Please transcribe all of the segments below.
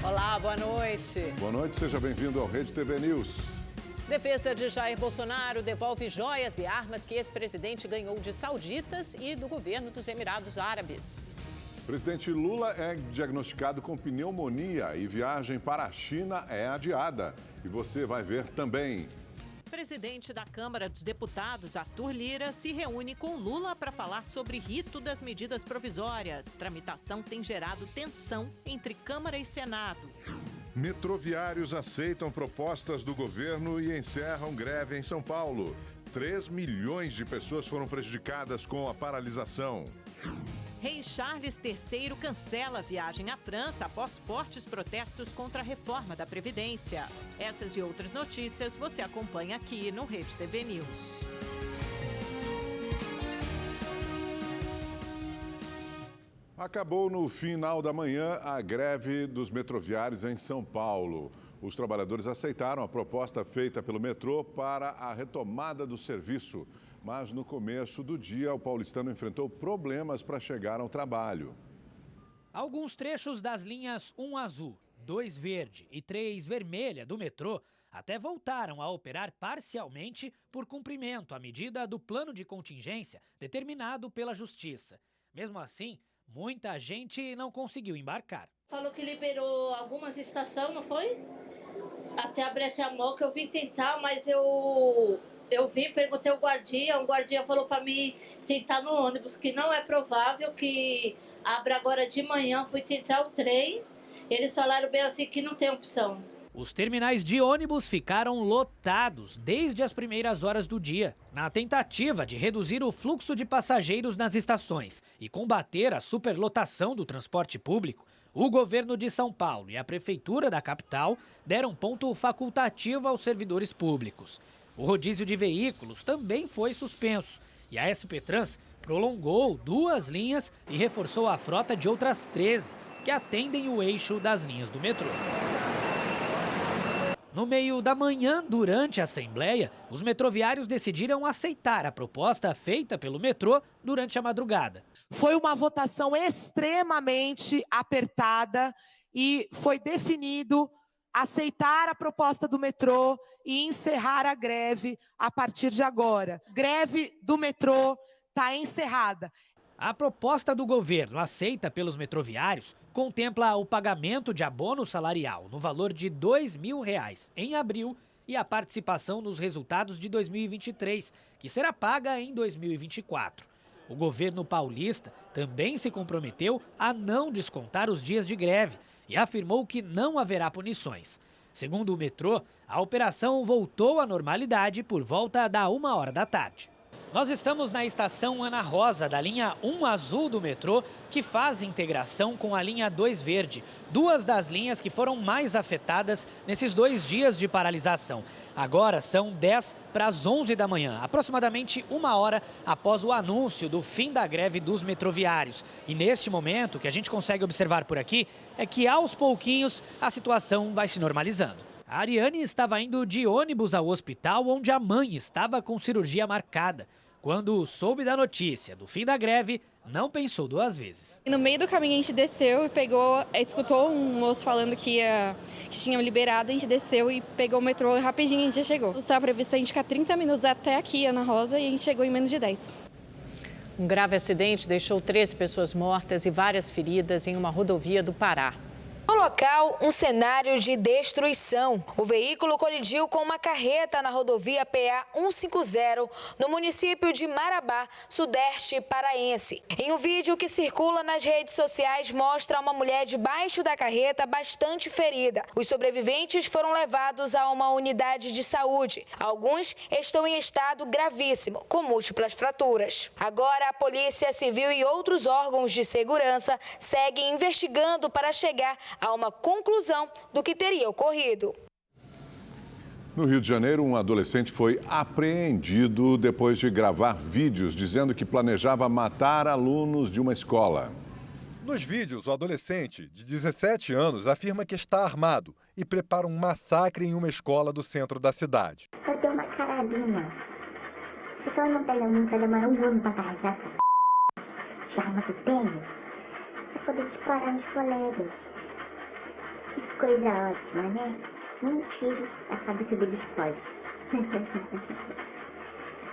Olá, boa noite. Boa noite, seja bem-vindo ao Rede TV News. Defesa de Jair Bolsonaro devolve joias e armas que ex-presidente ganhou de sauditas e do governo dos Emirados Árabes. Presidente Lula é diagnosticado com pneumonia e viagem para a China é adiada. E você vai ver também. Presidente da Câmara dos Deputados, Arthur Lira, se reúne com Lula para falar sobre rito das medidas provisórias. Tramitação tem gerado tensão entre Câmara e Senado. Metroviários aceitam propostas do governo e encerram greve em São Paulo. 3 milhões de pessoas foram prejudicadas com a paralisação. Rei Charles III cancela a viagem à França após fortes protestos contra a reforma da Previdência. Essas e outras notícias você acompanha aqui no Rede TV News. Acabou no final da manhã a greve dos metroviários em São Paulo. Os trabalhadores aceitaram a proposta feita pelo metrô para a retomada do serviço. Mas no começo do dia, o paulistano enfrentou problemas para chegar ao trabalho. Alguns trechos das linhas 1 azul, 2 verde e 3 vermelha do metrô até voltaram a operar parcialmente por cumprimento à medida do plano de contingência determinado pela Justiça. Mesmo assim, muita gente não conseguiu embarcar. Falou que liberou algumas estações, não foi? Até a Brescia-Mó, que eu vim tentar, mas eu vim, perguntei ao guardia, o guardia falou para mim tentar no ônibus, que não é provável, que abre agora de manhã, fui tentar o trem, eles falaram bem assim que não tem opção. Os terminais de ônibus ficaram lotados desde as primeiras horas do dia, na tentativa de reduzir o fluxo de passageiros nas estações e combater a superlotação do transporte público. O governo de São Paulo e a prefeitura da capital deram ponto facultativo aos servidores públicos. O rodízio de veículos também foi suspenso e a SP Trans prolongou 2 linhas e reforçou a frota de outras 13 que atendem o eixo das linhas do metrô. No meio da manhã, durante a Assembleia, os metroviários decidiram aceitar a proposta feita pelo metrô durante a madrugada. Foi uma votação extremamente apertada e foi definido aceitar a proposta do metrô e encerrar a greve a partir de agora. Greve do metrô está encerrada. A proposta do governo, aceita pelos metroviários, contempla o pagamento de abono salarial no valor de R$ 2.000 em abril e a participação nos resultados de 2023, que será paga em 2024. O governo paulista também se comprometeu a não descontar os dias de greve e afirmou que não haverá punições. Segundo o metrô, a operação voltou à normalidade por volta da 1h da tarde. Nós estamos na estação Ana Rosa, da linha 1 azul do metrô, que faz integração com a linha 2 verde, 2 das linhas que foram mais afetadas nesses 2 dias de paralisação. Agora são 10 para as 11 da manhã, aproximadamente 1 hora após o anúncio do fim da greve dos metroviários. E neste momento, o que a gente consegue observar por aqui é que aos pouquinhos a situação vai se normalizando. A Ariane estava indo de ônibus ao hospital onde a mãe estava com cirurgia marcada. Quando soube da notícia do fim da greve, não pensou 2 vezes. No meio do caminho a gente desceu e escutou um moço falando que tinha liberado, a gente desceu e pegou o metrô e rapidinho a gente já chegou. Estava previsto a gente ficar 30 minutos até aqui, Ana Rosa, e a gente chegou em menos de 10. Um grave acidente deixou 13 pessoas mortas e várias feridas em uma rodovia do Pará. No local, um cenário de destruição. O veículo colidiu com uma carreta na rodovia PA 150, no município de Marabá, sudeste paraense. Em um vídeo que circula nas redes sociais, mostra uma mulher debaixo da carreta bastante ferida. Os sobreviventes foram levados a uma unidade de saúde. Alguns estão em estado gravíssimo, com múltiplas fraturas. Agora, a Polícia Civil e outros órgãos de segurança seguem investigando para chegar a uma conclusão do que teria ocorrido. No Rio de Janeiro, um adolescente foi apreendido depois de gravar vídeos dizendo que planejava matar alunos de uma escola. Nos vídeos, o adolescente, de 17 anos, afirma que está armado e prepara um massacre em uma escola do centro da cidade. Eu tenho uma carabina. Se eu não tenho muito, vai demorar 1 ano para carregar essa arma que eu tenho para poder disparar nos colegas. coisa ótima, né? Um tiro, a cabeça dele explode.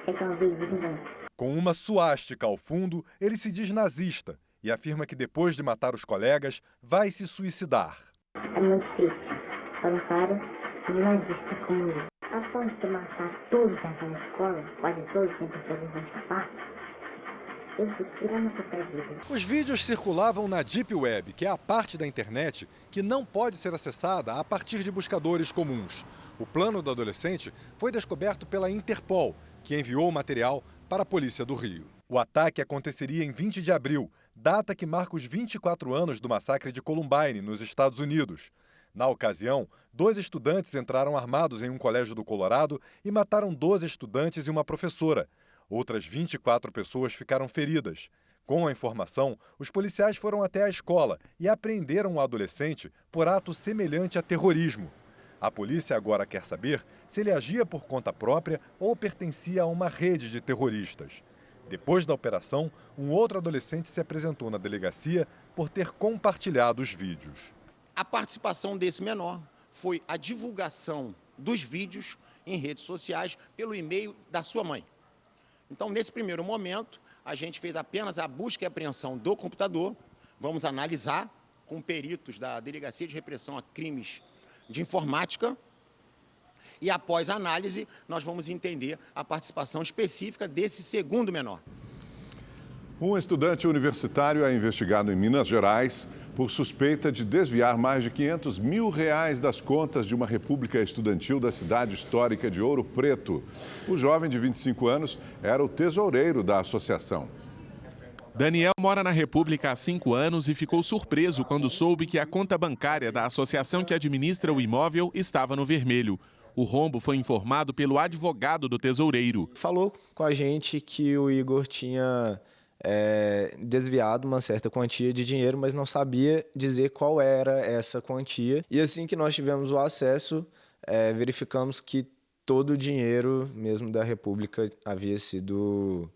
Isso aqui é um vídeo de vingança. Com uma suástica ao fundo, ele se diz nazista e afirma que depois de matar os colegas, vai se suicidar. É muito difícil para um cara nazista como eu. Após de matar todos naquela escola, quase todos, nem porque eles vão escapar, eu fui tirando a própria vida. Os vídeos circulavam na Deep Web, que é a parte da internet que não pode ser acessada a partir de buscadores comuns. O plano do adolescente foi descoberto pela Interpol, que enviou o material para a Polícia do Rio. O ataque aconteceria em 20 de abril, data que marca os 24 anos do massacre de Columbine, nos Estados Unidos. Na ocasião, 2 estudantes entraram armados em um colégio do Colorado e mataram 12 estudantes e uma professora. Outras 24 pessoas ficaram feridas. Com a informação, os policiais foram até a escola e apreenderam o adolescente por ato semelhante a terrorismo. A polícia agora quer saber se ele agia por conta própria ou pertencia a uma rede de terroristas. Depois da operação, um outro adolescente se apresentou na delegacia por ter compartilhado os vídeos. A participação desse menor foi a divulgação dos vídeos em redes sociais pelo e-mail da sua mãe. Então, nesse primeiro momento, a gente fez apenas a busca e apreensão do computador. Vamos analisar com peritos da Delegacia de Repressão a Crimes de Informática. E, após a análise, nós vamos entender a participação específica desse segundo menor. Um estudante universitário é investigado em Minas Gerais por suspeita de desviar mais de R$500 mil das contas de uma república estudantil da cidade histórica de Ouro Preto. O jovem de 25 anos era o tesoureiro da associação. Daniel mora na República há 5 anos e ficou surpreso quando soube que a conta bancária da associação que administra o imóvel estava no vermelho. O rombo foi informado pelo advogado do tesoureiro. Falou com a gente que o Igor tinha desviado uma certa quantia de dinheiro, mas não sabia dizer qual era essa quantia. E assim que nós tivemos o acesso, verificamos que todo o dinheiro mesmo da República havia sido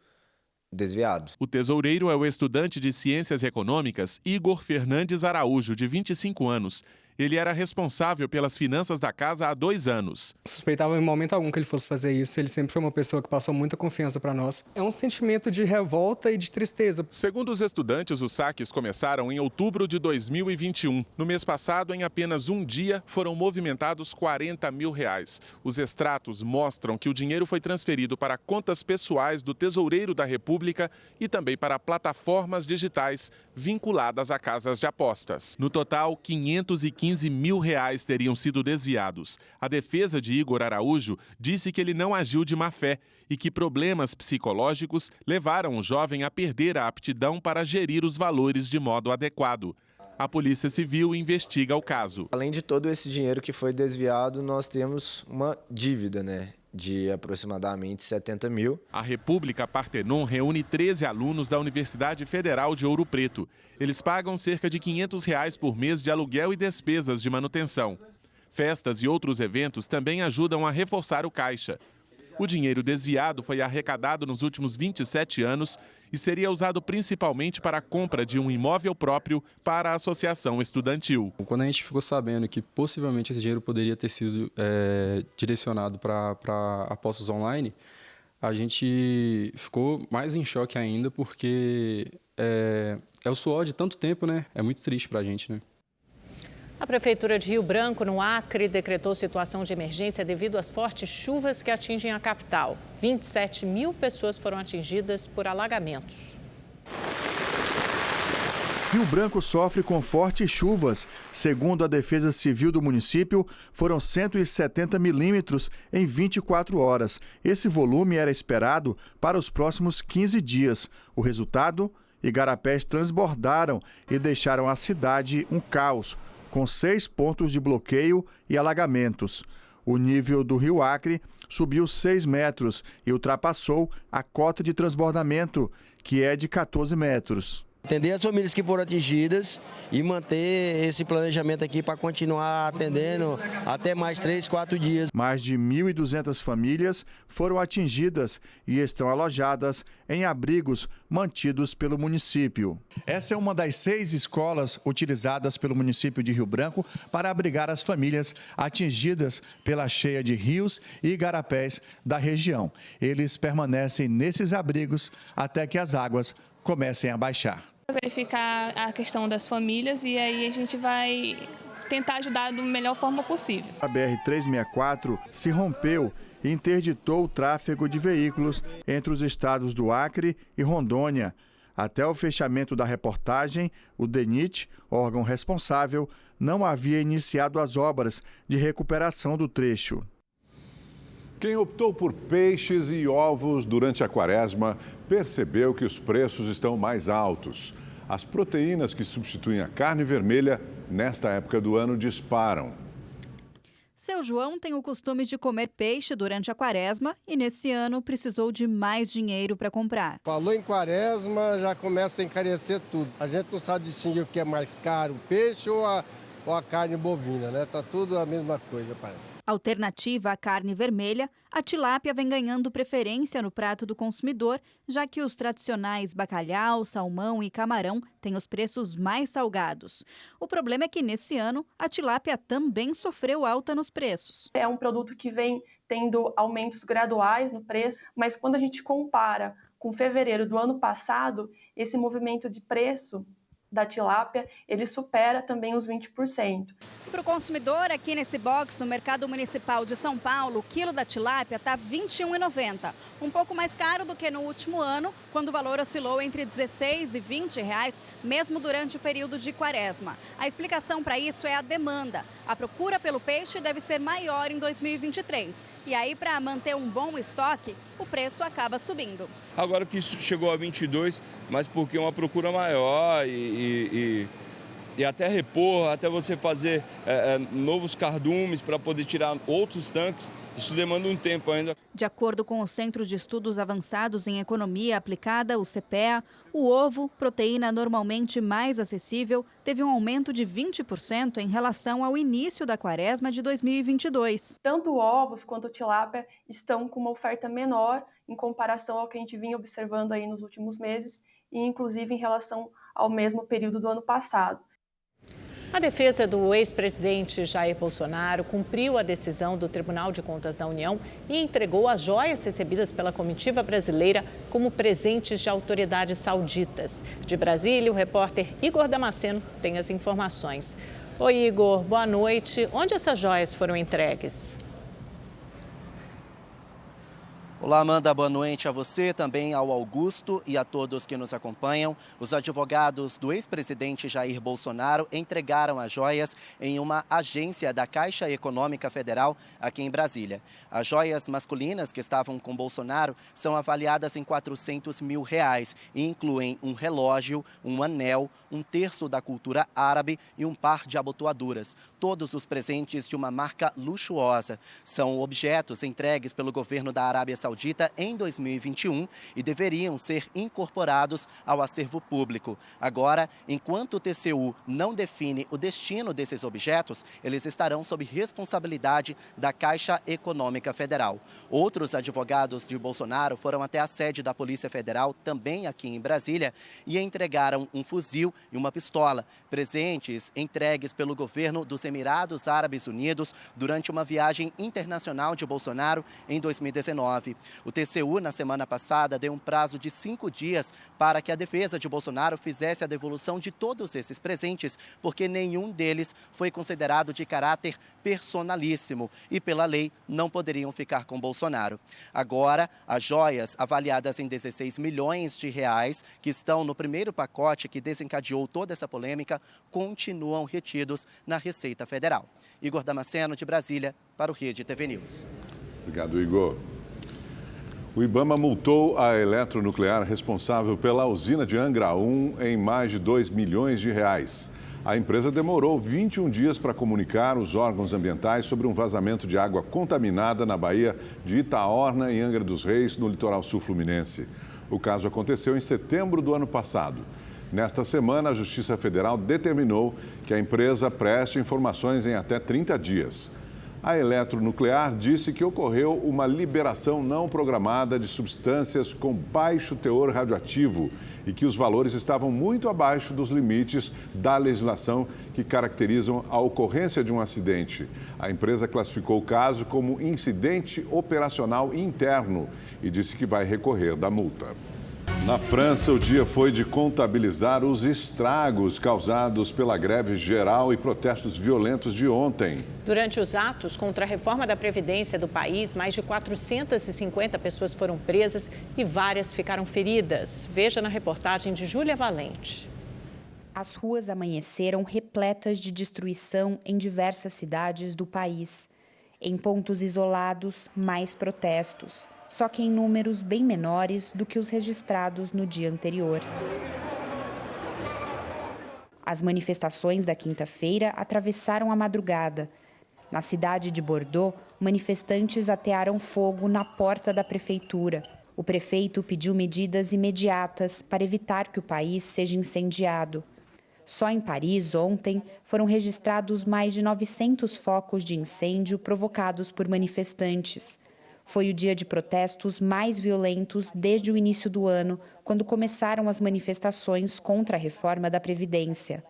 desviado. O tesoureiro é o estudante de Ciências Econômicas Igor Fernandes Araújo, de 25 anos. Ele era responsável pelas finanças da casa há 2 anos. Suspeitava em momento algum que ele fosse fazer isso. Ele sempre foi uma pessoa que passou muita confiança para nós. É um sentimento de revolta e de tristeza. Segundo os estudantes, os saques começaram em outubro de 2021. No mês passado, em apenas um dia, foram movimentados R$40 mil. Os extratos mostram que o dinheiro foi transferido para contas pessoais do tesoureiro da República e também para plataformas digitais vinculadas a casas de apostas. No total, R$515 mil teriam sido desviados. A defesa de Igor Araújo disse que ele não agiu de má fé e que problemas psicológicos levaram o jovem a perder a aptidão para gerir os valores de modo adequado. A Polícia Civil investiga o caso. Além de todo esse dinheiro que foi desviado, nós temos uma dívida, de aproximadamente 70 mil. A República Partenon reúne 13 alunos da Universidade Federal de Ouro Preto. Eles pagam cerca de R$500 por mês de aluguel e despesas de manutenção. Festas e outros eventos também ajudam a reforçar o caixa. O dinheiro desviado foi arrecadado nos últimos 27 anos e seria usado principalmente para a compra de um imóvel próprio para a associação estudantil. Quando a gente ficou sabendo que possivelmente esse dinheiro poderia ter sido direcionado para apostas online, a gente ficou mais em choque ainda, porque é o suor de tanto tempo, É muito triste para a gente, A Prefeitura de Rio Branco, no Acre, decretou situação de emergência devido às fortes chuvas que atingem a capital. 27 mil pessoas foram atingidas por alagamentos. Rio Branco sofre com fortes chuvas. Segundo a Defesa Civil do município, foram 170 milímetros em 24 horas. Esse volume era esperado para os próximos 15 dias. O resultado? Igarapés transbordaram e deixaram a cidade um caos, com 6 pontos de bloqueio e alagamentos. O nível do Rio Acre subiu 6 metros e ultrapassou a cota de transbordamento, que é de 14 metros. Atender as famílias que foram atingidas e manter esse planejamento aqui para continuar atendendo até mais 3, 4 dias. Mais de 1.200 famílias foram atingidas e estão alojadas em abrigos mantidos pelo município. Essa é uma das 6 escolas utilizadas pelo município de Rio Branco para abrigar as famílias atingidas pela cheia de rios e igarapés da região. Eles permanecem nesses abrigos até que as águas comecem a baixar. Verificar a questão das famílias e aí a gente vai tentar ajudar da melhor forma possível. A BR-364 se rompeu e interditou o tráfego de veículos entre os estados do Acre e Rondônia. Até o fechamento da reportagem, o DENIT, órgão responsável, não havia iniciado as obras de recuperação do trecho. Quem optou por peixes e ovos durante a quaresma percebeu que os preços estão mais altos. As proteínas que substituem a carne vermelha, nesta época do ano, disparam. Seu João tem o costume de comer peixe durante a quaresma e, nesse ano, precisou de mais dinheiro para comprar. Falou em quaresma, já começa a encarecer tudo. A gente não sabe distinguir o que é mais caro, o peixe ou a carne bovina, né? Tá tudo a mesma coisa, parece. Alternativa à carne vermelha, a tilápia vem ganhando preferência no prato do consumidor, já que os tradicionais bacalhau, salmão e camarão têm os preços mais salgados. O problema é que, nesse ano, a tilápia também sofreu alta nos preços. É um produto que vem tendo aumentos graduais no preço, mas quando a gente compara com fevereiro do ano passado, esse movimento de preço da tilápia, ele supera também os 20%. Para o consumidor, aqui nesse box, no Mercado Municipal de São Paulo, o quilo da tilápia está R$ 21,90. Um pouco mais caro do que no último ano, quando o valor oscilou entre R$ 16 e R$ 20, mesmo durante o período de quaresma. A explicação para isso é a demanda. A procura pelo peixe deve ser maior em 2023. E aí, para manter um bom estoque, o preço acaba subindo. Agora que isso chegou a 22, mas porque é uma procura maior e até repor, até você fazer novos cardumes para poder tirar outros tanques, isso demanda um tempo ainda. De acordo com o Centro de Estudos Avançados em Economia Aplicada, o CPEA, o ovo, proteína normalmente mais acessível, teve um aumento de 20% em relação ao início da quaresma de 2022. Tanto ovos quanto tilápia estão com uma oferta menor em comparação ao que a gente vinha observando aí nos últimos meses e inclusive em relação ao mesmo período do ano passado. A defesa do ex-presidente Jair Bolsonaro cumpriu a decisão do Tribunal de Contas da União e entregou as joias recebidas pela comitiva brasileira como presentes de autoridades sauditas. De Brasília, o repórter Igor Damasceno tem as informações. Oi, Igor, boa noite. Onde essas joias foram entregues? Olá, Amanda, boa noite a você, também ao Augusto e a todos que nos acompanham. Os advogados do ex-presidente Jair Bolsonaro entregaram as joias em uma agência da Caixa Econômica Federal aqui em Brasília. As joias masculinas que estavam com Bolsonaro são avaliadas em R$400 mil e incluem um relógio, um anel, um terço da cultura árabe e um par de abotoaduras. Todos os presentes de uma marca luxuosa. São objetos entregues pelo governo da Arábia Saudita em 2021 e deveriam ser incorporados ao acervo público. Agora, enquanto o TCU não define o destino desses objetos, eles estarão sob responsabilidade da Caixa Econômica Federal. Outros advogados de Bolsonaro foram até a sede da Polícia Federal, também aqui em Brasília, e entregaram um fuzil e uma pistola, presentes entregues pelo governo dos Emirados Árabes Unidos durante uma viagem internacional de Bolsonaro em 2019. O TCU, na semana passada, deu um prazo de 5 dias para que a defesa de Bolsonaro fizesse a devolução de todos esses presentes, porque nenhum deles foi considerado de caráter personalíssimo e, pela lei, não poderiam ficar com Bolsonaro. Agora, as joias, avaliadas em R$16 milhões, que estão no primeiro pacote que desencadeou toda essa polêmica, continuam retidos na Receita Federal. Igor Damasceno, de Brasília, para o Rede TV News. Obrigado, Igor. O IBAMA multou a eletronuclear responsável pela usina de Angra 1 em mais de R$2 milhões. A empresa demorou 21 dias para comunicar os órgãos ambientais sobre um vazamento de água contaminada na Baía de Itaorna, em Angra dos Reis, no litoral sul fluminense. O caso aconteceu em setembro do ano passado. Nesta semana, a Justiça Federal determinou que a empresa preste informações em até 30 dias. A Eletronuclear disse que ocorreu uma liberação não programada de substâncias com baixo teor radioativo e que os valores estavam muito abaixo dos limites da legislação que caracterizam a ocorrência de um acidente. A empresa classificou o caso como incidente operacional interno e disse que vai recorrer da multa. Na França, o dia foi de contabilizar os estragos causados pela greve geral e protestos violentos de ontem. Durante os atos contra a reforma da Previdência do país, mais de 450 pessoas foram presas e várias ficaram feridas. Veja na reportagem de Júlia Valente. As ruas amanheceram repletas de destruição em diversas cidades do país. Em pontos isolados, mais protestos. Só que em números bem menores do que os registrados no dia anterior. As manifestações da quinta-feira atravessaram a madrugada. Na cidade de Bordeaux, manifestantes atearam fogo na porta da prefeitura. O prefeito pediu medidas imediatas para evitar que o país seja incendiado. Só em Paris, ontem, foram registrados mais de 900 focos de incêndio provocados por manifestantes. Foi o dia de protestos mais violentos desde o início do ano, quando começaram as manifestações contra a reforma da Previdência.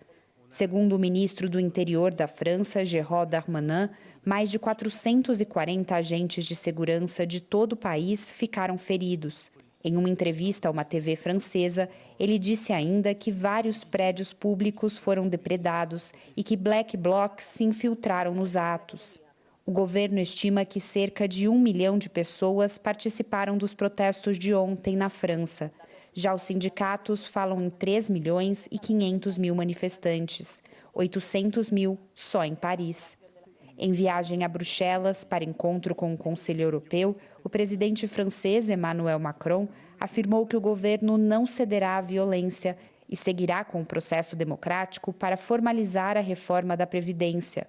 Segundo o ministro do Interior da França, Gérald Darmanin, mais de 440 agentes de segurança de todo o país ficaram feridos. Em uma entrevista a uma TV francesa, ele disse ainda que vários prédios públicos foram depredados e que black blocs se infiltraram nos atos. O governo estima que cerca de 1 milhão de pessoas participaram dos protestos de ontem na França. Já os sindicatos falam em 3 milhões e 500 mil manifestantes, 800 mil só em Paris. Em viagem a Bruxelas para encontro com o Conselho Europeu, o presidente francês Emmanuel Macron afirmou que o governo não cederá à violência e seguirá com o processo democrático para formalizar a reforma da Previdência.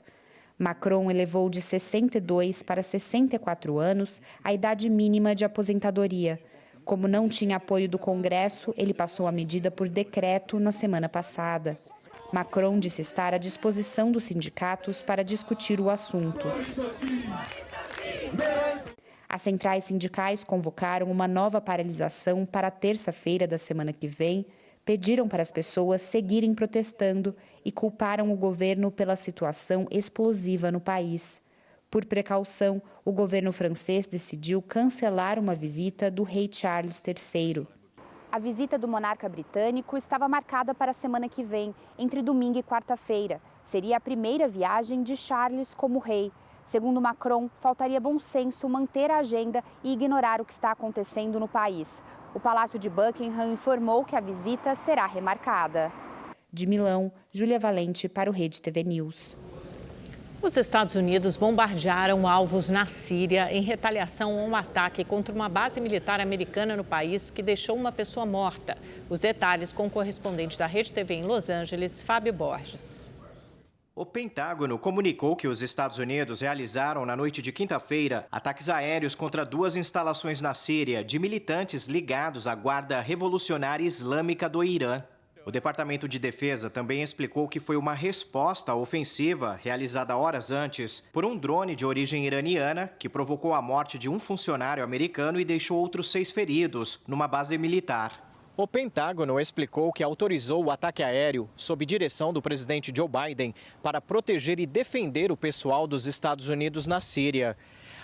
Macron elevou de 62 para 64 anos a idade mínima de aposentadoria. Como não tinha apoio do Congresso, ele passou a medida por decreto na semana passada. Macron disse estar à disposição dos sindicatos para discutir o assunto. As centrais sindicais convocaram uma nova paralisação para a terça-feira da semana que vem, pediram para as pessoas seguirem protestando e culparam o governo pela situação explosiva no país. Por precaução, o governo francês decidiu cancelar uma visita do rei Charles III. A visita do monarca britânico estava marcada para a semana que vem, entre domingo e quarta-feira. Seria a primeira viagem de Charles como rei. Segundo Macron, faltaria bom senso manter a agenda e ignorar o que está acontecendo no país. O Palácio de Buckingham informou que a visita será remarcada. De Milão, Júlia Valente para o Rede TV News. Os Estados Unidos bombardearam alvos na Síria em retaliação a um ataque contra uma base militar americana no país que deixou uma pessoa morta. Os detalhes com o correspondente da Rede TV em Los Angeles, Fábio Borges. O Pentágono comunicou que os Estados Unidos realizaram na noite de quinta-feira ataques aéreos contra 2 instalações na Síria de militantes ligados à Guarda Revolucionária Islâmica do Irã. O Departamento de Defesa também explicou que foi uma resposta à ofensiva realizada horas antes por um drone de origem iraniana que provocou a morte de um funcionário americano e deixou outros 6 feridos numa base militar. O Pentágono explicou que autorizou o ataque aéreo sob direção do presidente Joe Biden para proteger e defender o pessoal dos Estados Unidos na Síria.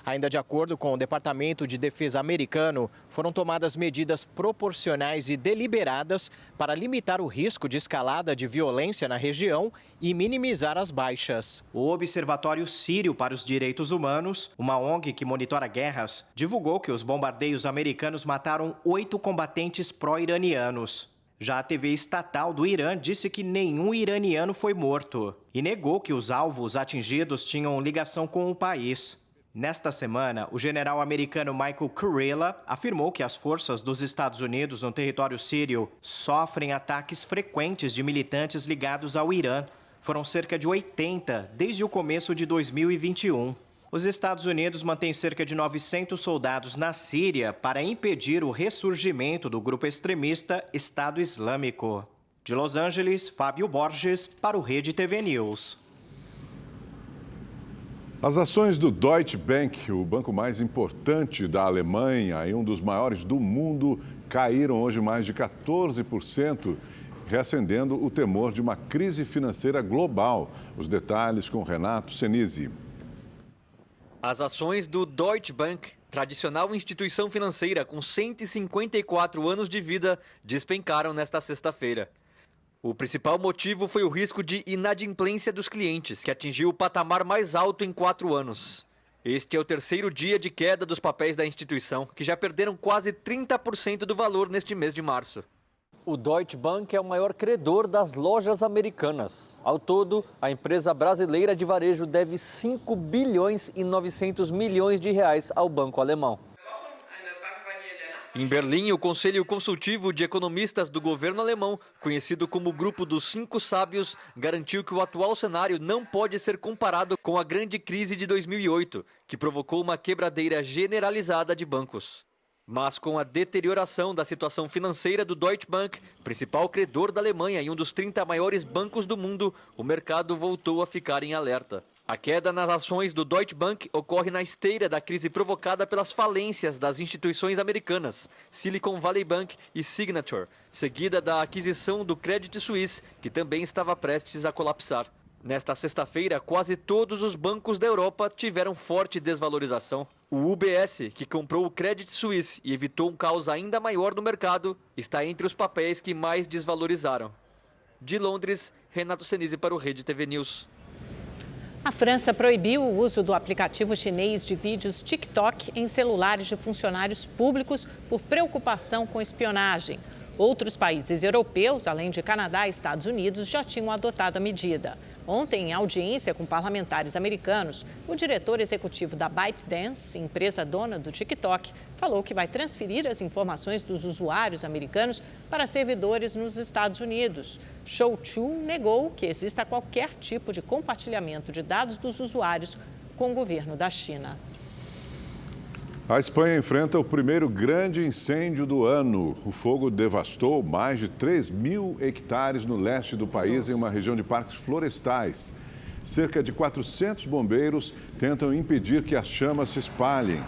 Ainda de acordo com o Departamento de Defesa americano, foram tomadas medidas proporcionais e deliberadas para limitar o risco de escalada de violência na região e minimizar as baixas. O Observatório Sírio para os Direitos Humanos, uma ONG que monitora guerras, divulgou que os bombardeios americanos mataram 8 combatentes pró-iranianos. Já a TV estatal do Irã disse que nenhum iraniano foi morto e negou que os alvos atingidos tinham ligação com o país. Nesta semana, o general americano Michael Kurilla afirmou que as forças dos Estados Unidos no território sírio sofrem ataques frequentes de militantes ligados ao Irã. Foram cerca de 80 desde o começo de 2021. Os Estados Unidos mantêm cerca de 900 soldados na Síria para impedir o ressurgimento do grupo extremista Estado Islâmico. De Los Angeles, Fábio Borges, para o Rede TV News. As ações do Deutsche Bank, o banco mais importante da Alemanha e um dos maiores do mundo, caíram hoje mais de 14%, reacendendo o temor de uma crise financeira global. Os detalhes com Renato Senise. As ações do Deutsche Bank, tradicional instituição financeira com 154 anos de vida, despencaram nesta sexta-feira. O principal motivo foi o risco de inadimplência dos clientes, que atingiu o patamar mais alto em 4 anos. Este é o terceiro dia de queda dos papéis da instituição, que já perderam quase 30% do valor neste mês de março. O Deutsche Bank é o maior credor das lojas americanas. Ao todo, a empresa brasileira de varejo deve 5 bilhões e 900 milhões de reais ao banco alemão. Em Berlim, o Conselho Consultivo de Economistas do governo alemão, conhecido como Grupo dos 5 Sábios, garantiu que o atual cenário não pode ser comparado com a grande crise de 2008, que provocou uma quebradeira generalizada de bancos. Mas com a deterioração da situação financeira do Deutsche Bank, principal credor da Alemanha e um dos 30 maiores bancos do mundo, o mercado voltou a ficar em alerta. A queda nas ações do Deutsche Bank ocorre na esteira da crise provocada pelas falências das instituições americanas, Silicon Valley Bank e Signature, seguida da aquisição do Credit Suisse, que também estava prestes a colapsar. Nesta sexta-feira, quase todos os bancos da Europa tiveram forte desvalorização. O UBS, que comprou o Credit Suisse e evitou um caos ainda maior no mercado, está entre os papéis que mais desvalorizaram. De Londres, Renato Senise para o Rede TV News. A França proibiu o uso do aplicativo chinês de vídeos TikTok em celulares de funcionários públicos por preocupação com espionagem. Outros países europeus, além de Canadá e Estados Unidos, já tinham adotado a medida. Ontem, em audiência com parlamentares americanos, o diretor executivo da ByteDance, empresa dona do TikTok, falou que vai transferir as informações dos usuários americanos para servidores nos Estados Unidos. Shou Chu negou que exista qualquer tipo de compartilhamento de dados dos usuários com o governo da China. A Espanha enfrenta o primeiro grande incêndio do ano. O fogo devastou mais de 3.000 hectares no leste do país, em uma região de parques florestais. Cerca de 400 bombeiros tentam impedir que as chamas se espalhem.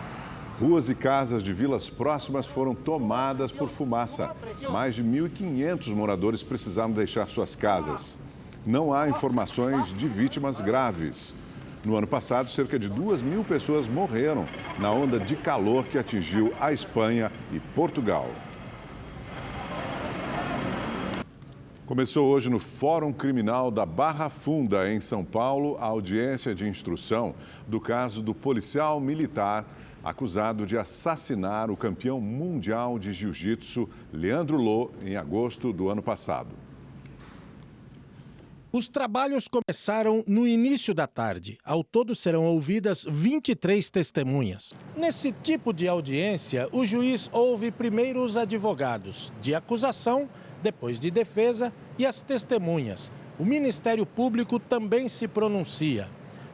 Ruas e casas de vilas próximas foram tomadas por fumaça. Mais de 1.500 moradores precisaram deixar suas casas. Não há informações de vítimas graves. No ano passado, cerca de 2.000 pessoas morreram na onda de calor que atingiu a Espanha e Portugal. Começou hoje no Fórum Criminal da Barra Funda, em São Paulo, a audiência de instrução do caso do policial militar acusado de assassinar o campeão mundial de jiu-jitsu, Leandro Lo, em agosto do ano passado. Os trabalhos começaram no início da tarde. Ao todo serão ouvidas 23 testemunhas. Nesse tipo de audiência, o juiz ouve primeiro os advogados de acusação, depois de defesa e as testemunhas. O Ministério Público também se pronuncia.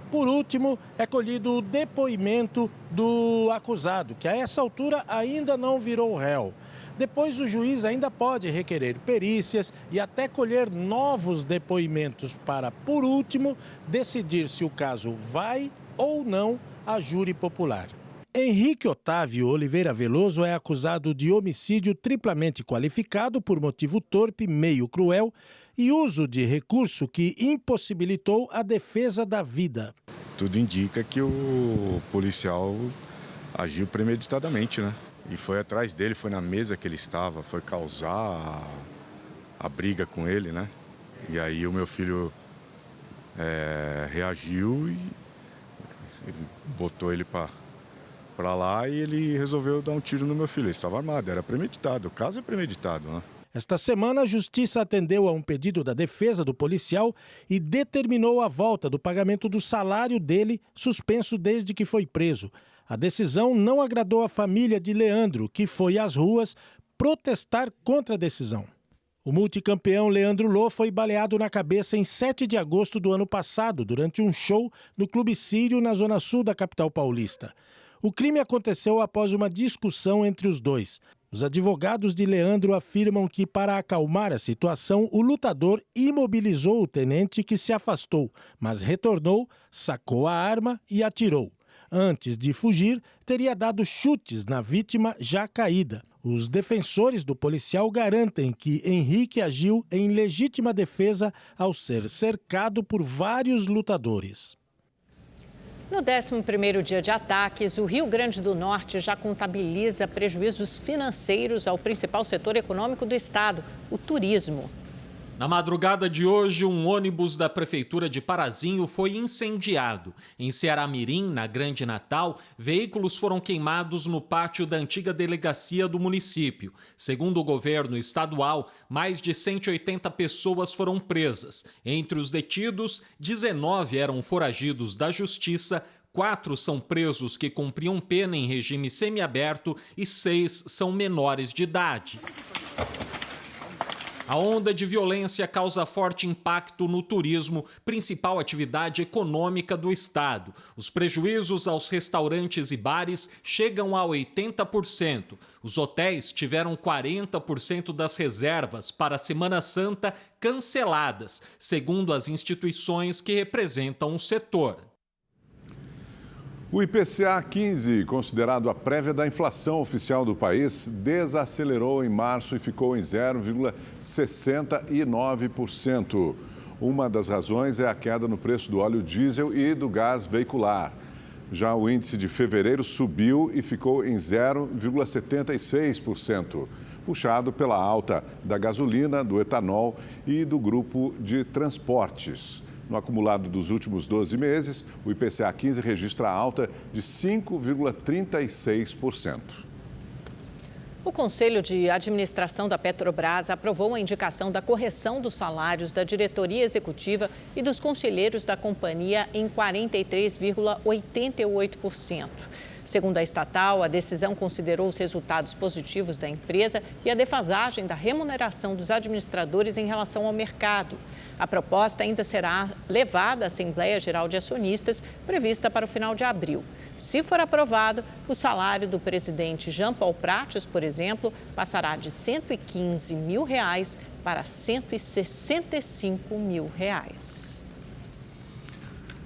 Por último, é colhido o depoimento do acusado, que a essa altura ainda não virou réu. Depois, o juiz ainda pode requerer perícias e até colher novos depoimentos para, por último, decidir se o caso vai ou não a júri popular. Henrique Otávio Oliveira Veloso é acusado de homicídio triplamente qualificado por motivo torpe, meio cruel e uso de recurso que impossibilitou a defesa da vida. Tudo indica que o policial agiu premeditadamente, né? E foi atrás dele, foi na mesa que ele estava, foi causar a briga com ele, né? E aí o meu filho reagiu e ele botou ele para lá e ele resolveu dar um tiro no meu filho. Ele estava armado, era premeditado, o caso é premeditado, né? Esta semana, a Justiça atendeu a um pedido da defesa do policial e determinou a volta do pagamento do salário dele, suspenso desde que foi preso. A decisão não agradou a família de Leandro, que foi às ruas protestar contra a decisão. O multicampeão Leandro Lo foi baleado na cabeça em 7 de agosto do ano passado, durante um show no Clube Sírio, na zona sul da capital paulista. O crime aconteceu após uma discussão entre os dois. Os advogados de Leandro afirmam que, para acalmar a situação, o lutador imobilizou o tenente, que se afastou, mas retornou, sacou a arma e atirou. Antes de fugir, teria dado chutes na vítima já caída. Os defensores do policial garantem que Henrique agiu em legítima defesa ao ser cercado por vários lutadores. No 11º dia de ataques, o Rio Grande do Norte já contabiliza prejuízos financeiros ao principal setor econômico do estado, o turismo. Na madrugada de hoje, um ônibus da Prefeitura de Parazinho foi incendiado. Em Ceará-Mirim, na Grande Natal, veículos foram queimados no pátio da antiga delegacia do município. Segundo o governo estadual, mais de 180 pessoas foram presas. Entre os detidos, 19 eram foragidos da Justiça, 4 são presos que cumpriam pena em regime semiaberto e 6 são menores de idade. A onda de violência causa forte impacto no turismo, principal atividade econômica do estado. Os prejuízos aos restaurantes e bares chegam a 80%. Os hotéis tiveram 40% das reservas para a Semana Santa canceladas, segundo as instituições que representam o setor. O IPCA 15, considerado a prévia da inflação oficial do país, desacelerou em março e ficou em 0,69%. Uma das razões é a queda no preço do óleo diesel e do gás veicular. Já o índice de fevereiro subiu e ficou em 0,76%, puxado pela alta da gasolina, do etanol e do grupo de transportes. No acumulado dos últimos 12 meses, o IPCA 15 registra alta de 5,36%. O Conselho de Administração da Petrobras aprovou a indicação da correção dos salários da diretoria executiva e dos conselheiros da companhia em 43,88%. Segundo a estatal, a decisão considerou os resultados positivos da empresa e a defasagem da remuneração dos administradores em relação ao mercado. A proposta ainda será levada à Assembleia Geral de Acionistas, prevista para o final de abril. Se for aprovado, o salário do presidente Jean Paul Prates, por exemplo, passará de R$ 115 mil para R$ 165 mil.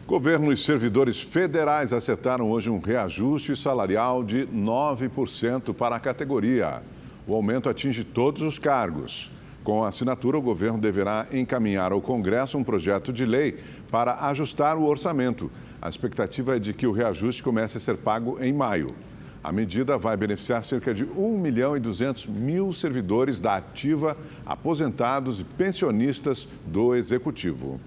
Governo e servidores federais acertaram hoje um reajuste salarial de 9% para a categoria. O aumento atinge todos os cargos. Com a assinatura, o governo deverá encaminhar ao Congresso um projeto de lei para ajustar o orçamento. A expectativa é de que o reajuste comece a ser pago em maio. A medida vai beneficiar cerca de 1.200.000 servidores da ativa, aposentados e pensionistas do Executivo.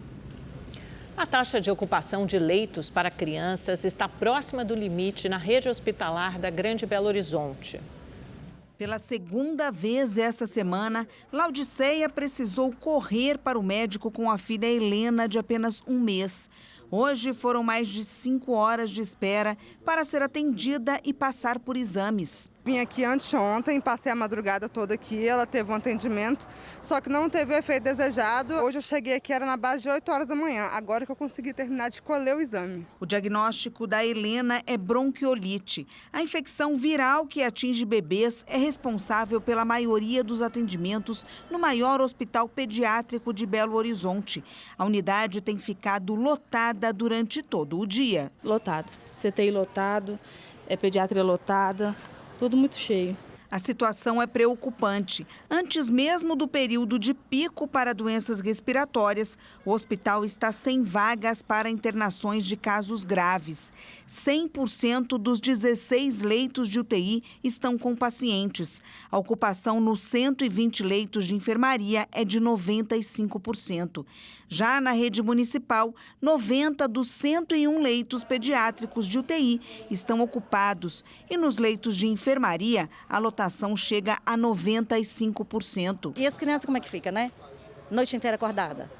A taxa de ocupação de leitos para crianças está próxima do limite na rede hospitalar da Grande Belo Horizonte. Pela segunda vez essa semana, Laudiceia precisou correr para o médico com a filha Helena, de apenas 1 mês. Hoje foram mais de 5 horas de espera para ser atendida e passar por exames. Vim aqui anteontem, passei a madrugada toda aqui, ela teve um atendimento, só que não teve o efeito desejado. Hoje eu cheguei aqui, era na base de 8 horas da manhã, agora que eu consegui terminar de colher o exame. O diagnóstico da Helena é bronquiolite. A infecção viral que atinge bebês é responsável pela maioria dos atendimentos no maior hospital pediátrico de Belo Horizonte. A unidade tem ficado lotada durante todo o dia. Lotado, CTI lotado, pediatria lotada. Tudo muito cheio. A situação é preocupante. Antes mesmo do período de pico para doenças respiratórias, o hospital está sem vagas para internações de casos graves. 100% dos 16 leitos de UTI estão com pacientes. A ocupação nos 120 leitos de enfermaria é de 95%. Já na rede municipal, 90 dos 101 leitos pediátricos de UTI estão ocupados. E nos leitos de enfermaria, a lotação chega a 95%. E as crianças como é que fica, né? Noite inteira acordada,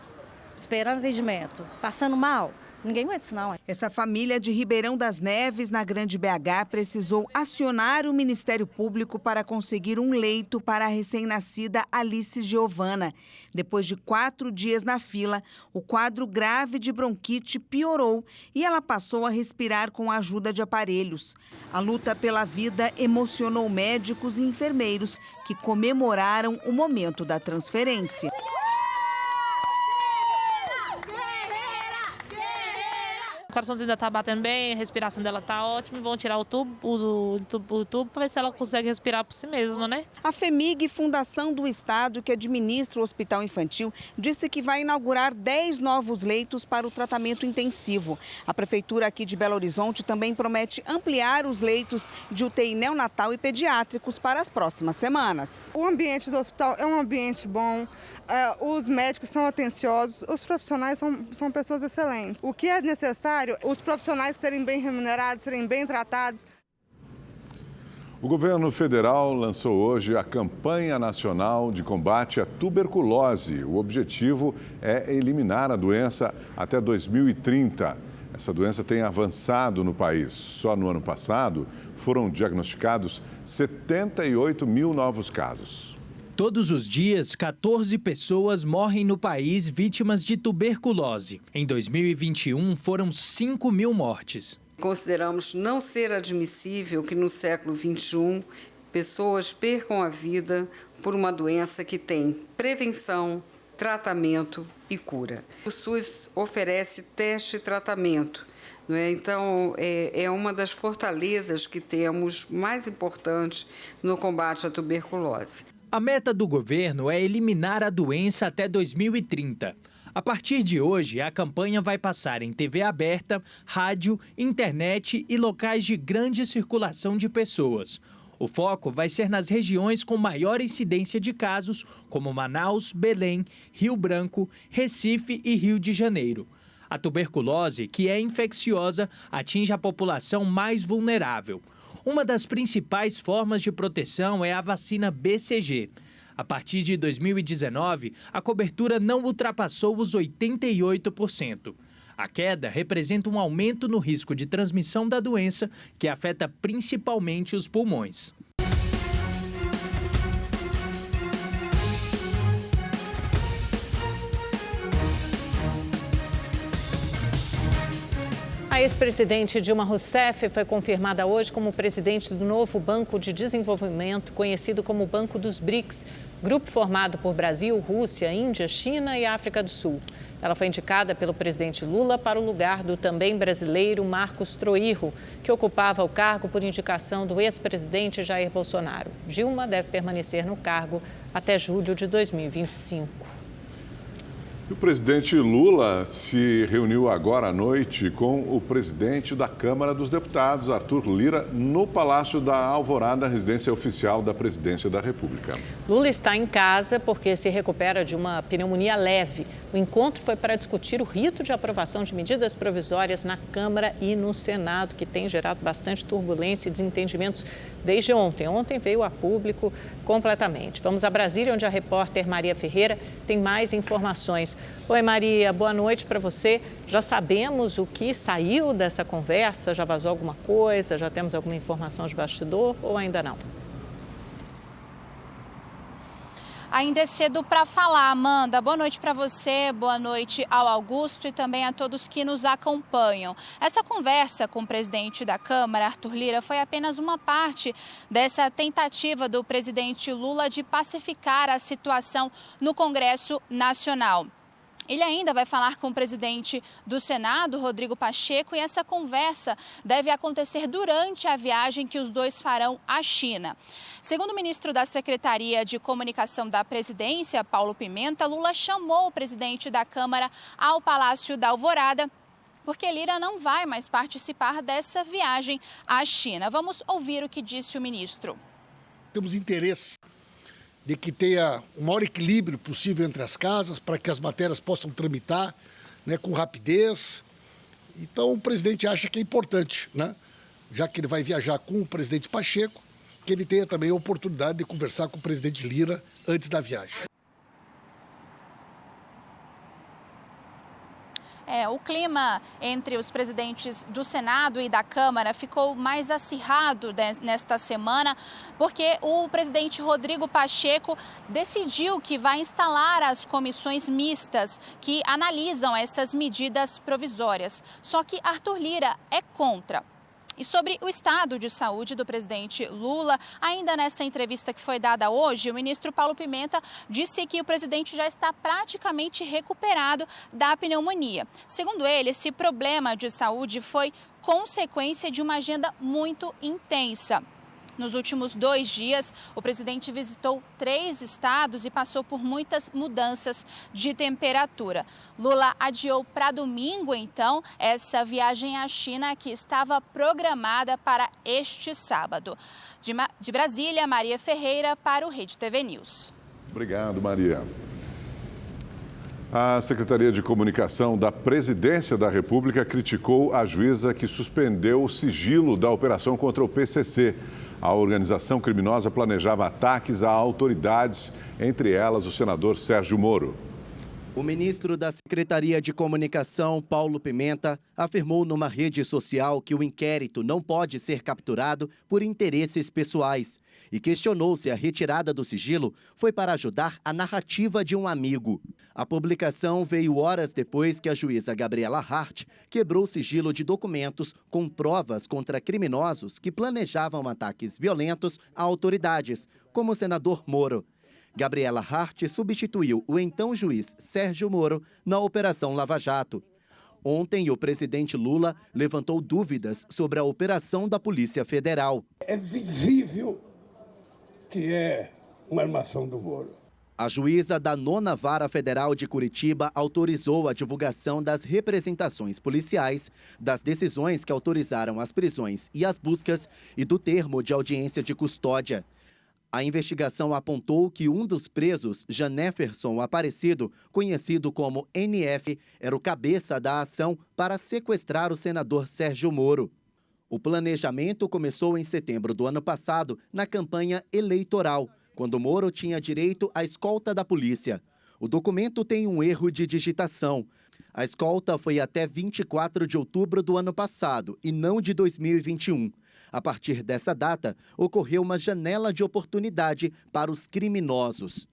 esperando atendimento, passando mal. Ninguém aguenta isso, não. Essa família de Ribeirão das Neves, na Grande BH, precisou acionar o Ministério Público para conseguir um leito para a recém-nascida Alice Giovana. Depois de 4 dias na fila, o quadro grave de bronquite piorou e ela passou a respirar com a ajuda de aparelhos. A luta pela vida emocionou médicos e enfermeiros que comemoraram o momento da transferência. O coraçãozinho ainda tá batendo bem, a respiração dela tá ótima. Vão tirar o tubo para ver se ela consegue respirar por si mesma, né? A FEMIG, Fundação do Estado, que administra o Hospital Infantil, disse que vai inaugurar 10 novos leitos para o tratamento intensivo. A Prefeitura aqui de Belo Horizonte também promete ampliar os leitos de UTI neonatal e pediátricos para as próximas semanas. O ambiente do hospital é um ambiente bom, os médicos são atenciosos, os profissionais são pessoas excelentes. O que é necessário? Os profissionais serem bem remunerados, serem bem tratados. O governo federal lançou hoje a Campanha Nacional de Combate à Tuberculose. O objetivo é eliminar a doença até 2030. Essa doença tem avançado no país. Só no ano passado foram diagnosticados 78 mil novos casos. Todos os dias, 14 pessoas morrem no país vítimas de tuberculose. Em 2021, foram 5 mil mortes. Consideramos não ser admissível que no século XXI pessoas percam a vida por uma doença que tem prevenção, tratamento e cura. O SUS oferece teste e tratamento. Então, é uma das fortalezas que temos mais importantes no combate à tuberculose. A meta do governo é eliminar a doença até 2030. A partir de hoje, a campanha vai passar em TV aberta, rádio, internet e locais de grande circulação de pessoas. O foco vai ser nas regiões com maior incidência de casos, como Manaus, Belém, Rio Branco, Recife e Rio de Janeiro. A tuberculose, que é infecciosa, atinge a população mais vulnerável. Uma das principais formas de proteção é a vacina BCG. A partir de 2019, a cobertura não ultrapassou os 88%. A queda representa um aumento no risco de transmissão da doença, que afeta principalmente os pulmões. A ex-presidente Dilma Rousseff foi confirmada hoje como presidente do novo Banco de Desenvolvimento, conhecido como Banco dos BRICS, grupo formado por Brasil, Rússia, Índia, China e África do Sul. Ela foi indicada pelo presidente Lula para o lugar do também brasileiro Marcos Troirro, que ocupava o cargo por indicação do ex-presidente Jair Bolsonaro. Dilma deve permanecer no cargo até julho de 2025. O presidente Lula se reuniu agora à noite com o presidente da Câmara dos Deputados, Arthur Lira, no Palácio da Alvorada, residência oficial da Presidência da República. Lula está em casa porque se recupera de uma pneumonia leve. O encontro foi para discutir o rito de aprovação de medidas provisórias na Câmara e no Senado, que tem gerado bastante turbulência e desentendimentos desde ontem. Ontem veio a público completamente. Vamos a Brasília, onde a repórter Maria Ferreira tem mais informações. Oi, Maria, boa noite para você. Já sabemos o que saiu dessa conversa? Já vazou alguma coisa? Já temos alguma informação de bastidor ou ainda não? Ainda é cedo para falar, Amanda. Boa noite para você, boa noite ao Augusto e também a todos que nos acompanham. Essa conversa com o presidente da Câmara, Arthur Lira, foi apenas uma parte dessa tentativa do presidente Lula de pacificar a situação no Congresso Nacional. Ele ainda vai falar com o presidente do Senado, Rodrigo Pacheco, e essa conversa deve acontecer durante a viagem que os dois farão à China. Segundo o ministro da Secretaria de Comunicação da Presidência, Paulo Pimenta, Lula chamou o presidente da Câmara ao Palácio da Alvorada, porque Lira não vai mais participar dessa viagem à China. Vamos ouvir o que disse o ministro. Temos interesse de que tenha o maior equilíbrio possível entre as casas, para que as matérias possam tramitar, né, com rapidez. Então, o presidente acha que é importante, né, já que ele vai viajar com o presidente Pacheco, que ele tenha também a oportunidade de conversar com o presidente Lira antes da viagem. o clima entre os presidentes do Senado e da Câmara ficou mais acirrado nesta semana, porque o presidente Rodrigo Pacheco decidiu que vai instalar as comissões mistas que analisam essas medidas provisórias. Só que Arthur Lira é contra. E sobre o estado de saúde do presidente Lula, ainda nessa entrevista que foi dada hoje, o ministro Paulo Pimenta disse que o presidente já está praticamente recuperado da pneumonia. Segundo ele, esse problema de saúde foi consequência de uma agenda muito intensa. Nos últimos 2 dias, o presidente visitou 3 estados e passou por muitas mudanças de temperatura. Lula adiou para domingo, então, essa viagem à China que estava programada para este sábado. De Brasília, Maria Ferreira para o Rede TV News. Obrigado, Maria. A Secretaria de Comunicação da Presidência da República criticou a juíza que suspendeu o sigilo da operação contra o PCC. A organização criminosa planejava ataques a autoridades, entre elas o senador Sérgio Moro. O ministro da Secretaria de Comunicação, Paulo Pimenta, afirmou numa rede social que o inquérito não pode ser capturado por interesses pessoais e questionou se a retirada do sigilo foi para ajudar a narrativa de um amigo. A publicação veio horas depois que a juíza Gabriela Hart quebrou o sigilo de documentos com provas contra criminosos que planejavam ataques violentos a autoridades, como o senador Moro. Gabriela Hart substituiu o então juiz Sérgio Moro na Operação Lava Jato. Ontem, o presidente Lula levantou dúvidas sobre a operação da Polícia Federal. É visível que é uma armação do Moro. A juíza da 9ª Vara Federal de Curitiba autorizou a divulgação das representações policiais, das decisões que autorizaram as prisões e as buscas e do termo de audiência de custódia. A investigação apontou que um dos presos, Janeferson Aparecido, conhecido como NF, era o cabeça da ação para sequestrar o senador Sérgio Moro. O planejamento começou em setembro do ano passado, na campanha eleitoral, quando Moro tinha direito à escolta da polícia. O documento tem um erro de digitação. A escolta foi até 24 de outubro do ano passado e não de 2021. A partir dessa data, ocorreu uma janela de oportunidade para os criminosos.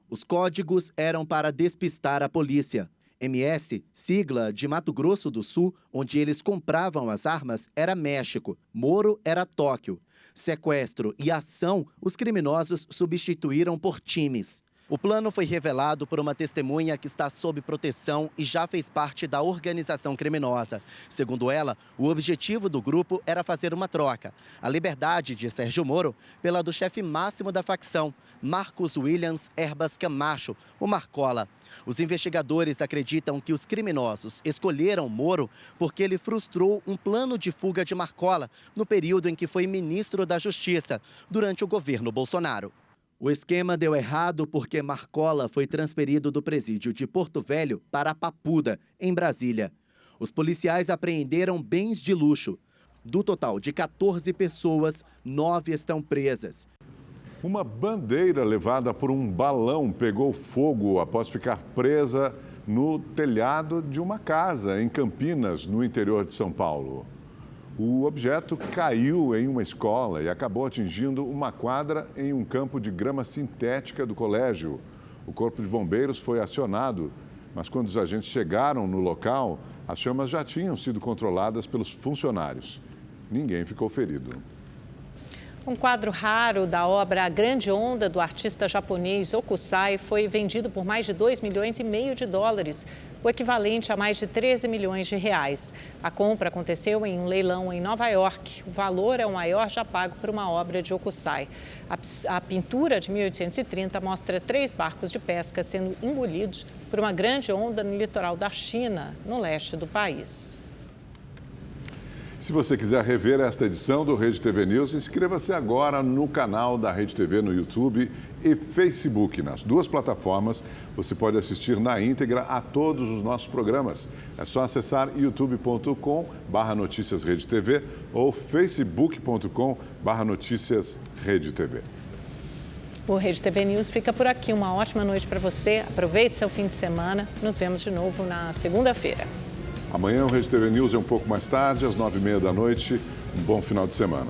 Os códigos eram para despistar a polícia. MS, sigla de Mato Grosso do Sul, onde eles compravam as armas, era México. Moro era Tóquio. Sequestro e ação, os criminosos substituíram por times. O plano foi revelado por uma testemunha que está sob proteção e já fez parte da organização criminosa. Segundo ela, o objetivo do grupo era fazer uma troca: a liberdade de Sérgio Moro pela do chefe máximo da facção, Marcos Williams Herbas Camacho, o Marcola. Os investigadores acreditam que os criminosos escolheram Moro porque ele frustrou um plano de fuga de Marcola no período em que foi ministro da Justiça, durante o governo Bolsonaro. O esquema deu errado porque Marcola foi transferido do presídio de Porto Velho para Papuda, em Brasília. Os policiais apreenderam bens de luxo. Do total de 14 pessoas, 9 estão presas. Uma bandeira levada por um balão pegou fogo após ficar presa no telhado de uma casa em Campinas, no interior de São Paulo. O objeto caiu em uma escola e acabou atingindo uma quadra em um campo de grama sintética do colégio. O Corpo de Bombeiros foi acionado, mas quando os agentes chegaram no local, as chamas já tinham sido controladas pelos funcionários. Ninguém ficou ferido. Um quadro raro da obra A Grande Onda, do artista japonês Hokusai, foi vendido por mais de 2,5 milhões de dólares, o equivalente a mais de 13 milhões de reais. A compra aconteceu em um leilão em Nova York. O valor é o maior já pago por uma obra de Hokusai. A pintura de 1830 mostra 3 barcos de pesca sendo engolidos por uma grande onda no litoral da China, no leste do país. Se você quiser rever esta edição do Rede TV News, inscreva-se agora no canal da Rede TV no YouTube e Facebook. Nas 2 plataformas, você pode assistir na íntegra a todos os nossos programas. É só acessar youtube.com/Notícias Rede TV ou facebook.com/Notícias Rede TV. O Rede TV News fica por aqui. Uma ótima noite para você. Aproveite seu fim de semana. Nos vemos de novo na segunda-feira. Amanhã o Rede TV News é um pouco mais tarde, às 9h30 da noite. Um bom final de semana.